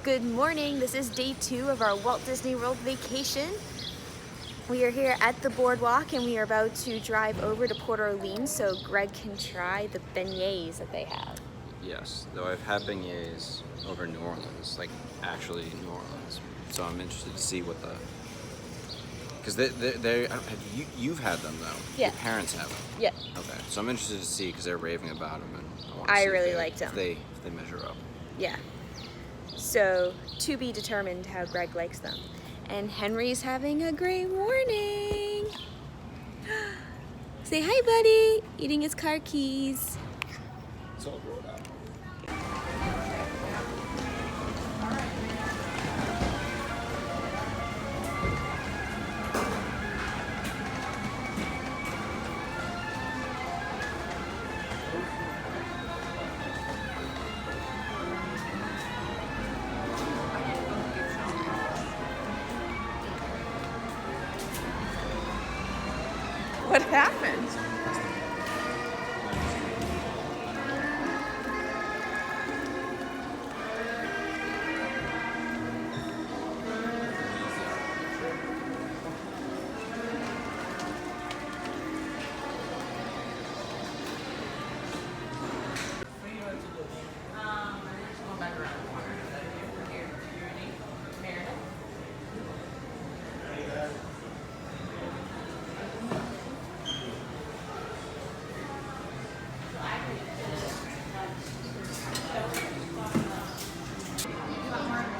Good morning. This is day 2 of our Walt Disney World vacation. We are here at the Boardwalk and we are about to drive over to Port Orleans so Greg can try the beignets that they have. Yes, though I've had beignets over New Orleans, like actually New Orleans. So I'm interested to see what the, because you've had them though. Yeah. Your parents have them. Yeah. Okay, so I'm interested to see because they're raving about them and I want to I see really if liked them. If they measure up. Yeah. So to be determined how Greg likes them. And Henry's having a great morning. Say hi, buddy. Eating his car keys. It's all rolled out. What happened?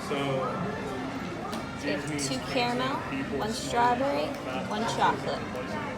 So we have 2 caramel, 1 strawberry, 1 chocolate.